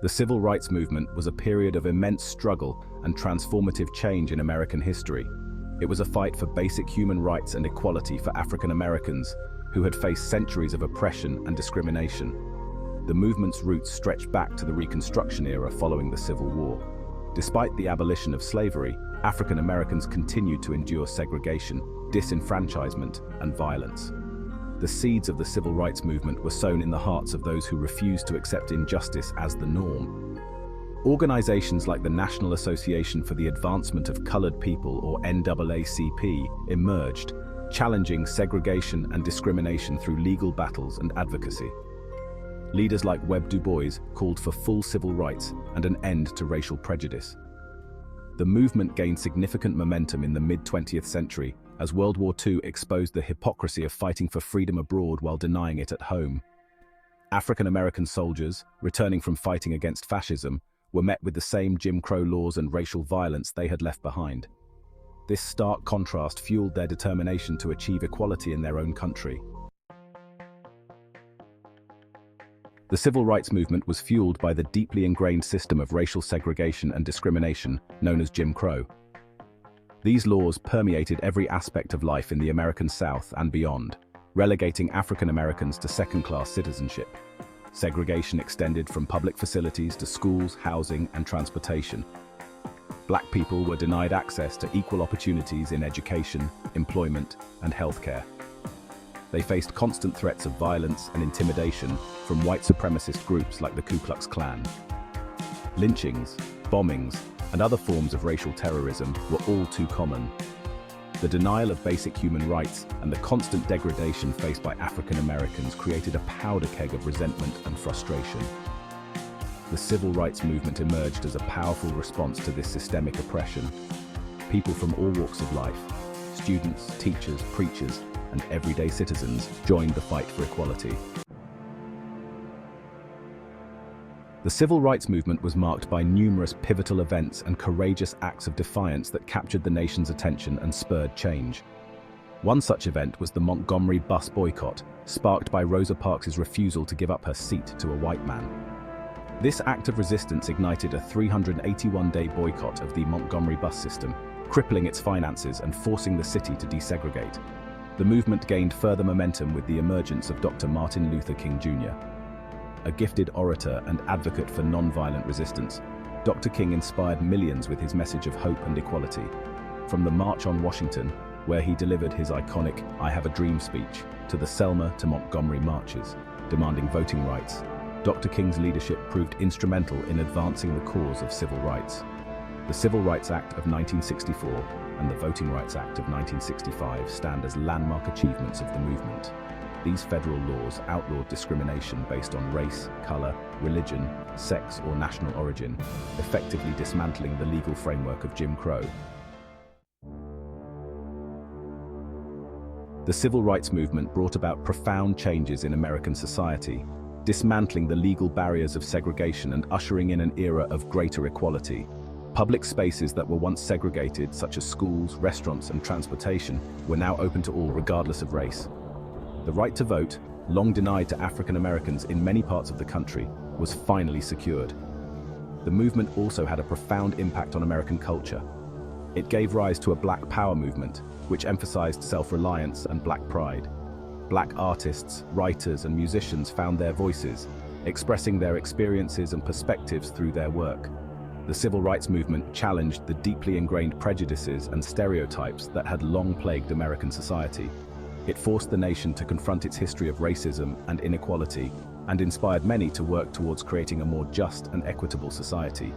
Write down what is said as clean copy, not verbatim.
The civil rights movement was a period of immense struggle and transformative change in American history. It was a fight for basic human rights and equality for African Americans who had faced centuries of oppression and discrimination. The movement's roots stretched back to the Reconstruction era following the Civil War. Despite the abolition of slavery, African Americans continued to endure segregation, disenfranchisement, and violence. The seeds of the civil rights movement were sown in the hearts of those who refused to accept injustice as the norm. Organizations like the National Association for the Advancement of Colored People, or NAACP, emerged, challenging segregation and discrimination through legal battles and advocacy. Leaders like Webb Du Bois called for full civil rights and an end to racial prejudice. The movement gained significant momentum in the mid-20th century as World War II exposed the hypocrisy of fighting for freedom abroad while denying it at home. African American soldiers, returning from fighting against fascism, were met with the same Jim Crow laws and racial violence they had left behind. This stark contrast fueled their determination to achieve equality in their own country. The civil rights movement was fueled by the deeply ingrained system of racial segregation and discrimination known as Jim Crow. These laws permeated every aspect of life in the American South and beyond, relegating African Americans to second-class citizenship. Segregation extended from public facilities to schools, housing, and transportation. Black people were denied access to equal opportunities in education, employment, and healthcare. They faced constant threats of violence and intimidation from white supremacist groups like the Ku Klux Klan. Lynchings, bombings, and other forms of racial terrorism were all too common. The denial of basic human rights and the constant degradation faced by African Americans created a powder keg of resentment and frustration. The civil rights movement emerged as a powerful response to this systemic oppression. People from all walks of life, students, teachers, preachers, and everyday citizens joined the fight for equality. The civil rights movement was marked by numerous pivotal events and courageous acts of defiance that captured the nation's attention and spurred change. One such event was the Montgomery bus boycott, sparked by Rosa Parks' refusal to give up her seat to a white man. This act of resistance ignited a 381-day boycott of the Montgomery bus system, crippling its finances and forcing the city to desegregate. The movement gained further momentum with the emergence of Dr. Martin Luther King Jr. A gifted orator and advocate for nonviolent resistance, Dr. King inspired millions with his message of hope and equality. From the March on Washington, where he delivered his iconic "I Have a Dream" speech, to the Selma to Montgomery marches, demanding voting rights, Dr. King's leadership proved instrumental in advancing the cause of civil rights. The Civil Rights Act of 1964 and the Voting Rights Act of 1965 stand as landmark achievements of the movement. These federal laws outlawed discrimination based on race, color, religion, sex, or national origin, effectively dismantling the legal framework of Jim Crow. The civil rights movement brought about profound changes in American society, dismantling the legal barriers of segregation and ushering in an era of greater equality. Public spaces that were once segregated, such as schools, restaurants, and transportation, were now open to all regardless of race. The right to vote, long denied to African Americans in many parts of the country, was finally secured. The movement also had a profound impact on American culture. It gave rise to a Black Power movement, which emphasized self-reliance and Black pride. Black artists, writers, and musicians found their voices, expressing their experiences and perspectives through their work. The civil rights movement challenged the deeply ingrained prejudices and stereotypes that had long plagued American society. It forced the nation to confront its history of racism and inequality, and inspired many to work towards creating a more just and equitable society.